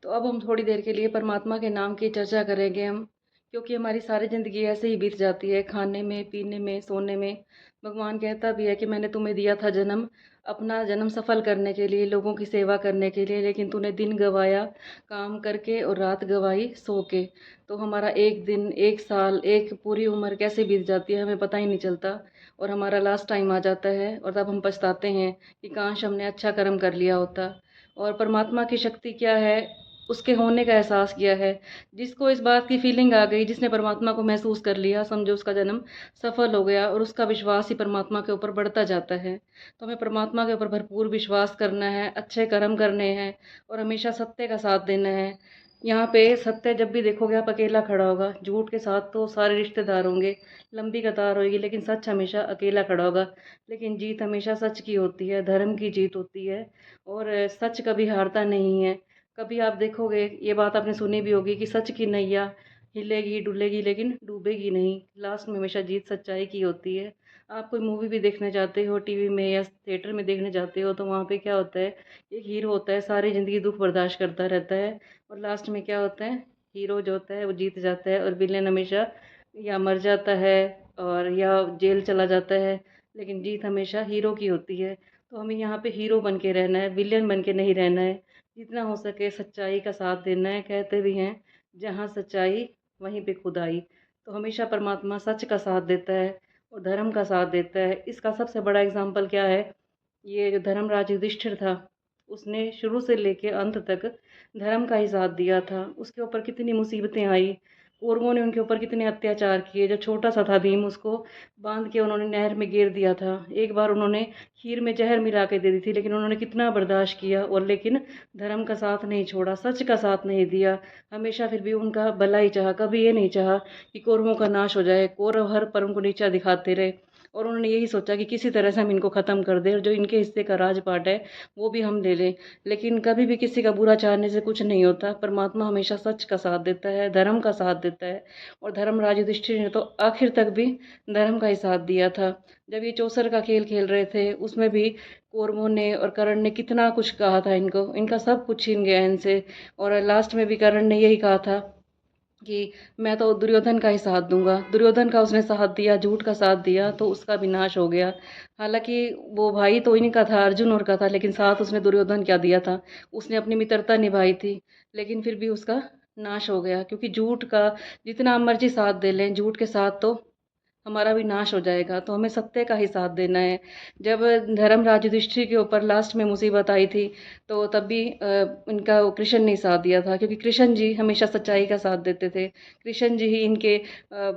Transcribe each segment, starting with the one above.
तो अब हम थोड़ी देर के लिए परमात्मा के नाम की चर्चा करेंगे हम, क्योंकि हमारी सारी ज़िंदगी ऐसे ही बीत जाती है, खाने में, पीने में, सोने में। भगवान कहता भी है कि मैंने तुम्हें दिया था जन्म, अपना जन्म सफल करने के लिए, लोगों की सेवा करने के लिए, लेकिन तूने दिन गँवाया काम करके और रात गँवाई सो के। तो हमारा एक दिन, एक साल, एक पूरी उम्र कैसे बीत जाती है हमें पता ही नहीं चलता, और हमारा लास्ट टाइम आ जाता है और तब हम पछताते हैं कि काश हमने अच्छा कर्म कर लिया होता। और परमात्मा की शक्ति क्या है, उसके होने का एहसास किया है। जिसको इस बात की फीलिंग आ गई, जिसने परमात्मा को महसूस कर लिया, समझो उसका जन्म सफल हो गया, और उसका विश्वास ही परमात्मा के ऊपर बढ़ता जाता है। तो हमें परमात्मा के ऊपर भरपूर विश्वास करना है, अच्छे कर्म करने हैं और हमेशा सत्य का साथ देना है। यहाँ पे सत्य जब भी देखोगे आप अकेला खड़ा होगा, झूठ के साथ तो सारे रिश्तेदार होंगे, लंबी कतार होगी, लेकिन सच हमेशा अकेला खड़ा होगा। लेकिन जीत हमेशा सच की होती है, धर्म की जीत होती है, और सच कभी हारता नहीं है। कभी आप देखोगे, ये बात आपने सुनी भी होगी कि सच की नैया हिलेगी डुलेगी लेकिन डूबेगी नहीं, लास्ट में हमेशा जीत सच्चाई की होती है। आप कोई मूवी भी देखने जाते हो टीवी में या थिएटर में देखने जाते हो, तो वहाँ पे क्या होता है, एक हीरो होता है, सारी ज़िंदगी दुख बर्दाश्त करता रहता है, और लास्ट में क्या होता है, हीरो जो होता है वो जीत जाता है, और विलेन हमेशा या मर जाता है और या जेल चला जाता है, लेकिन जीत हमेशा हीरो की होती है। तो हमें यहाँ पे हीरो बन के रहना है, विलेन बन के नहीं रहना है। जितना हो सके सच्चाई का साथ देना है। कहते भी हैं, जहाँ सच्चाई वहीं पे खुदाई। तो हमेशा परमात्मा सच का साथ देता है और धर्म का साथ देता है। इसका सबसे बड़ा एग्जाम्पल क्या है, ये जो धर्मराज युधिष्ठिर था, उसने शुरू से लेके अंत तक धर्म का ही साथ दिया था। उसके ऊपर कितनी मुसीबतें आई, कौरवों ने उनके ऊपर कितने अत्याचार किए। जो छोटा सा था भीम, उसको बांध के उन्होंने नहर में गिर दिया था। एक बार उन्होंने खीर में जहर मिला के दे दी थी, लेकिन उन्होंने कितना बर्दाश्त किया, और लेकिन धर्म का साथ नहीं छोड़ा, सच का साथ नहीं दिया। हमेशा फिर भी उनका भला ही चाहा, कभी ये नहीं चाहा कि कौरवों का नाश हो जाए। कौरव हर परम को नीचा दिखाते रहे, और उन्होंने यही सोचा कि किसी तरह से हम इनको ख़त्म कर दें और जो इनके हिस्से का राजपाट है वो भी हम ले लें। लेकिन कभी भी किसी का बुरा चाहने से कुछ नहीं होता। परमात्मा हमेशा सच का साथ देता है, धर्म का साथ देता है, और धर्मराज युधिष्ठिर ने तो आखिर तक भी धर्म का ही साथ दिया था। जब ये चौसर का खेल खेल रहे थे, उसमें भी कौरवों ने और कर्ण ने कितना कुछ कहा था इनको, इनका सब कुछ छीन गया इनसे। और लास्ट में भी कर्ण ने यही कहा था कि मैं तो दुर्योधन का ही साथ दूंगा। दुर्योधन का उसने साथ दिया, झूठ का साथ दिया, तो उसका विनाश हो गया। हालांकि वो भाई तो इन्हीं का था, अर्जुन और का था, लेकिन साथ उसने दुर्योधन क्या दिया था, उसने अपनी मित्रता निभाई थी, लेकिन फिर भी उसका नाश हो गया। क्योंकि झूठ का जितना हम मर्जी साथ दे लें, झूठ के साथ तो हमारा भी नाश हो जाएगा। तो हमें सत्य का ही साथ देना है। जब धर्मराज युधिष्ठिर के ऊपर लास्ट में मुसीबत आई थी, तो तब भी इनका वो कृष्ण ने साथ दिया था, क्योंकि कृष्ण जी हमेशा सच्चाई का साथ देते थे। कृष्ण जी ही इनके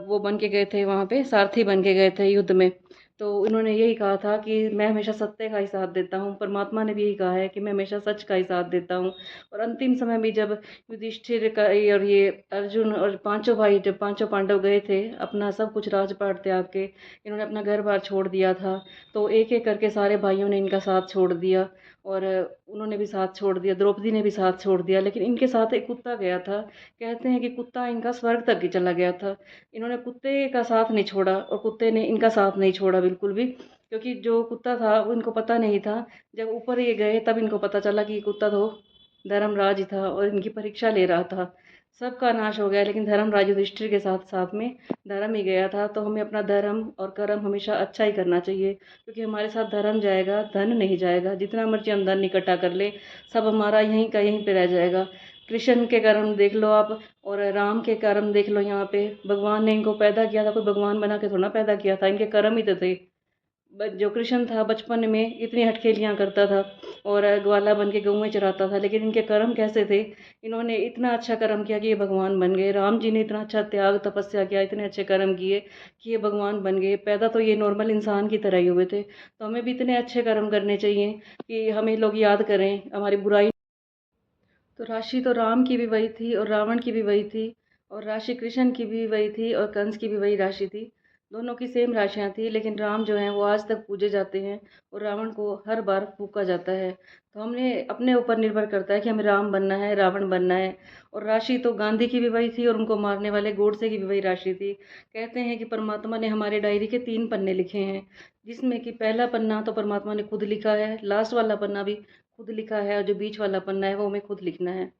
वो बन के गए थे, वहाँ पे सारथी बन के गए थे युद्ध में। तो उन्होंने यही कहा था कि मैं हमेशा सत्य का ही साथ देता हूँ। परमात्मा ने भी यही कहा है कि मैं हमेशा सच का ही साथ देता हूँ। और अंतिम समय में जब युधिष्ठिर का और ये अर्जुन और पांचों भाई, जब पांचों पांडव गए थे अपना सब कुछ राजपाट त्याग के, इन्होंने अपना घर बार छोड़ दिया था, तो एक एक करके सारे भाइयों ने इनका साथ छोड़ दिया, और उन्होंने भी साथ छोड़ दिया, द्रौपदी ने भी साथ छोड़ दिया, लेकिन इनके साथ एक कुत्ता गया था। कहते हैं कि कुत्ता इनका स्वर्ग तक ही चला गया था। इन्होंने कुत्ते का साथ नहीं छोड़ा और कुत्ते ने इनका साथ नहीं छोड़ा बिल्कुल भी, क्योंकि जो कुत्ता था वो इनको पता नहीं था। जब ऊपर ये गए तब इनको पता चला कि ये कुत्ता तो धर्मराज ही था और इनकी परीक्षा ले रहा था। सबका नाश हो गया, लेकिन धर्मराज युधिष्ठिर के साथ साथ में धर्म ही गया था। तो हमें अपना धर्म और कर्म हमेशा अच्छा ही करना चाहिए, क्योंकि हमारे साथ धर्म जाएगा, धन नहीं जाएगा। जितना मर्जी हम धन इकट्ठा कर ले, सब हमारा यहीं का यहीं पे रह जाएगा। कृष्ण के कर्म देख लो आप, और राम के कर्म देख लो। यहाँ पे भगवान ने इनको पैदा किया था, कोई भगवान बना के थोड़ा पैदा किया था, इनके कर्म ही तो थे। जो कृष्ण था बचपन में इतनी हटखेलियाँ करता था और ग्वाला बन के गौएं चराता था, लेकिन इनके कर्म कैसे थे, इन्होंने इतना अच्छा कर्म किया कि ये भगवान बन गए। राम जी ने इतना अच्छा त्याग तपस्या किया, इतने अच्छे कर्म किए कि ये भगवान बन गए। पैदा तो ये नॉर्मल इंसान की तरह ही हुए थे। तो हमें भी इतने अच्छे कर्म करने चाहिए कि हमें लोग याद करें, हमारी बुराई। तो राशि तो राम की भी वही थी और रावण की भी वही थी, और राशि कृष्ण की भी वही थी और कंस की भी वही राशि थी। दोनों की सेम राशियां थी, लेकिन राम जो हैं वो आज तक पूजे जाते हैं और रावण को हर बार फूका जाता है। तो हमने अपने ऊपर निर्भर करता है कि हमें राम बनना है, रावण बनना है। और राशि तो गांधी की भी वही थी और उनको मारने वाले गोडसे की भी वही राशि थी। कहते हैं कि परमात्मा ने हमारे डायरी के 3 पन्ने लिखे हैं, जिसमें कि पहला पन्ना तो परमात्मा ने खुद लिखा है, लास्ट वाला पन्ना भी खुद लिखा है, और जो बीच वाला पन्ना है वो हमें खुद लिखना है।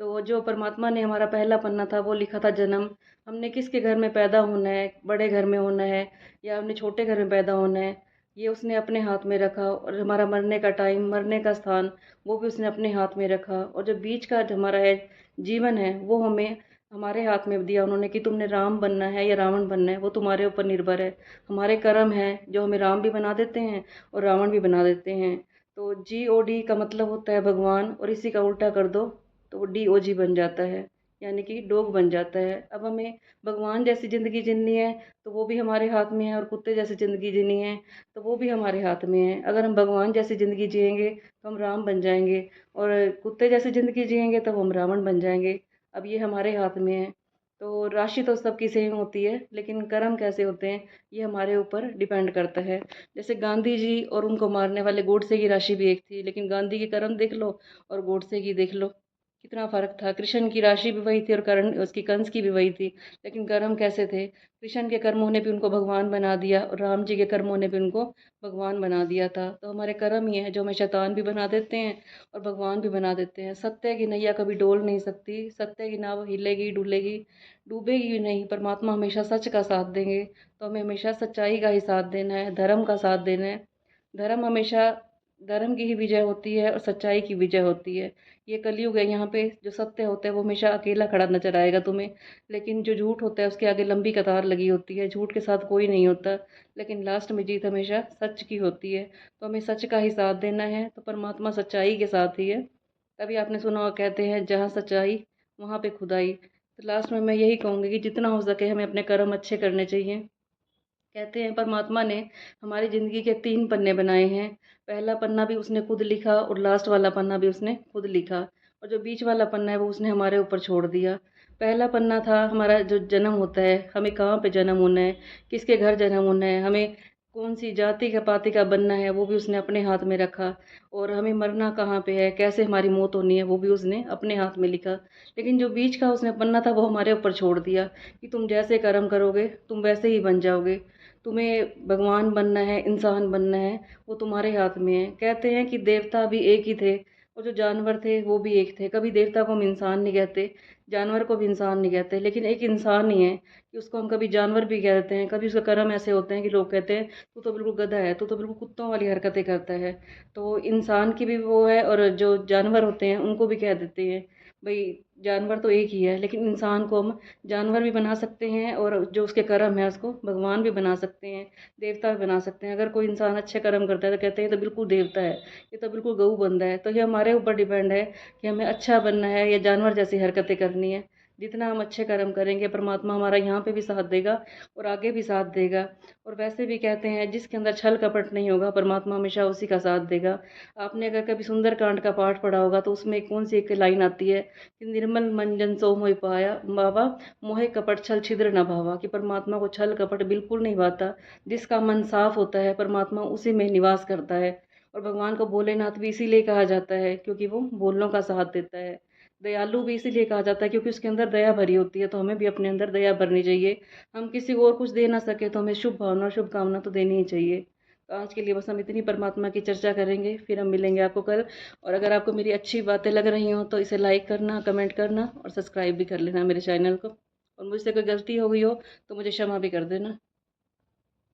तो जो परमात्मा ने हमारा पहला पन्ना था वो लिखा था जन्म। हमने किसके घर में पैदा होना है, बड़े घर में होना है या हमने छोटे घर में पैदा होना है, ये उसने अपने हाथ में रखा। और हमारा मरने का टाइम, मरने का स्थान, वो भी उसने अपने हाथ में रखा। और जो बीच का जो हमारा है जीवन है, वो हमें हमारे हाथ में दिया उन्होंने कि तुमने राम बनना है या रावण बनना है, वो तुम्हारे ऊपर निर्भर है। हमारे कर्म है जो हमें राम भी बना देते हैं और रावण भी बना देते हैं। तो GOD का मतलब होता है भगवान, और इसी का उल्टा कर दो तो वो DOG बन जाता है, यानी कि डॉग बन जाता है। अब हमें भगवान जैसी ज़िंदगी जीनी है तो वो भी हमारे हाथ में है, और कुत्ते जैसी ज़िंदगी जीनी है तो वो भी हमारे हाथ में है। अगर हम भगवान जैसी ज़िंदगी जिएंगे तो हम राम बन जाएंगे, और कुत्ते जैसी ज़िंदगी जिएंगे तो हम रावण बन जाएंगे। अब ये हमारे हाथ में है। तो राशि तो सबकी सेम होती है, लेकिन कर्म कैसे होते हैं ये हमारे ऊपर डिपेंड करता है। जैसे गांधी जी और उनको मारने वाले गोडसे की राशि भी एक थी, लेकिन गांधी के कर्म देख लो और गोडसे की देख लो, कितना फर्क था। कृष्ण की राशि भी वही थी और कर्ण उसकी कंस की भी वही थी, लेकिन कर्म कैसे थे। कृष्ण के कर्मों ने भी उनको भगवान बना दिया और राम जी के कर्मों ने भी उनको भगवान बना दिया था। तो हमारे कर्म ही है जो हमें शैतान भी बना देते हैं और भगवान भी बना देते हैं। सत्य की नैया कभी डोल नहीं सकती, सत्य की नाव हिलेगी डुलेगी, डूबेगी भी नहीं। परमात्मा हमेशा सच का साथ देंगे, तो हमें हमेशा सच्चाई का ही साथ देना है, धर्म का साथ देना है। धर्म हमेशा, धर्म की ही विजय होती है और सच्चाई की विजय होती है। ये कलयुग है, यहाँ पे जो सत्य होता है वो हमेशा अकेला खड़ा नजर आएगा तुम्हें, लेकिन जो झूठ होता है उसके आगे लंबी कतार लगी होती है। झूठ के साथ कोई नहीं होता, लेकिन लास्ट में जीत हमेशा सच की होती है। तो हमें सच का ही साथ देना है, तो परमात्मा सच्चाई के साथ ही है। तभी आपने सुना होगा, कहते हैं जहाँ सच्चाई वहाँ पे खुदाई। तो लास्ट में मैं यही कहूँगी कि जितना हो सके हमें अपने कर्म अच्छे करने चाहिए। कहते हैं परमात्मा ने हमारी ज़िंदगी के 3 पन्ने बनाए हैं। पहला पन्ना भी उसने खुद लिखा और लास्ट वाला पन्ना भी उसने खुद लिखा, और जो बीच वाला पन्ना है वो उसने हमारे ऊपर छोड़ दिया। पहला पन्ना था हमारा जो जन्म होता है, हमें कहाँ पे जन्म होना है, किसके घर जन्म होना है, हमें कौन सी जाति का पाति का बनना है, वो भी उसने अपने हाथ में रखा। और हमें मरना कहाँ पे है, कैसे हमारी मौत होनी है, वो भी उसने अपने हाथ में लिखा। लेकिन जो बीच का उसने पन्ना था वो हमारे ऊपर छोड़ दिया कि तुम जैसे कर्म करोगे तुम वैसे ही बन जाओगे। तुम्हें भगवान बनना है, इंसान बनना है, वो तुम्हारे हाथ में है। कहते हैं कि देवता भी एक ही थे और जो जानवर थे वो भी एक थे। कभी देवता को हम इंसान नहीं कहते, जानवर को भी इंसान नहीं कहते, लेकिन एक इंसान ही है कि उसको हम कभी जानवर भी कह देते हैं। कभी उसके कर्म ऐसे होते हैं कि लोग कहते हैं तू तो बिल्कुल गधा है, तू तो बिल्कुल कुत्तों वाली हरकतें करता है। तो इंसान की भी वो है, और जो जानवर होते हैं उनको भी कह देते हैं भाई जानवर तो एक ही है। लेकिन इंसान को हम जानवर भी बना सकते हैं, और जो उसके कर्म है उसको भगवान भी बना सकते हैं, देवता भी बना सकते हैं। अगर कोई इंसान अच्छे कर्म करता है तो कहते हैं ये तो बिल्कुल देवता है, ये तो बिल्कुल गऊ बंदा है। तो ये हमारे ऊपर डिपेंड है कि हमें अच्छा बनना है या जानवर जैसी हरकतें करनी है। जितना हम अच्छे कर्म करेंगे परमात्मा हमारा यहाँ पे भी साथ देगा और आगे भी साथ देगा। और वैसे भी कहते हैं जिसके अंदर छल कपट नहीं होगा परमात्मा हमेशा उसी का साथ देगा। आपने अगर कभी सुंदरकांड का पाठ पढ़ा होगा तो उसमें कौन सी एक लाइन आती है कि निर्मल मंजन सो मोहि पाया बाबा, मोहे कपट छल छिद्र न भावा। कि परमात्मा को छल कपट बिल्कुल नहीं भाता। जिसका मन साफ होता है परमात्मा उसी में निवास करता है। और भगवान को भोलेनाथ भी इसीलिए कहा जाता है क्योंकि वो भोलों का साथ देता है। दयालु भी इसीलिए कहा जाता है क्योंकि उसके अंदर दया भरी होती है। तो हमें भी अपने अंदर दया भरनी चाहिए। हम किसी को और कुछ दे ना सके तो हमें शुभ भावना और शुभकामना तो देनी ही चाहिए। तो आज के लिए बस हम इतनी परमात्मा की चर्चा करेंगे, फिर हम मिलेंगे आपको कल। और अगर आपको मेरी अच्छी बातें लग रही हों तो इसे लाइक करना, कमेंट करना और सब्सक्राइब भी कर लेना मेरे चैनल को। और मुझसे कोई गलती हो गई हो तो मुझे क्षमा भी कर देना।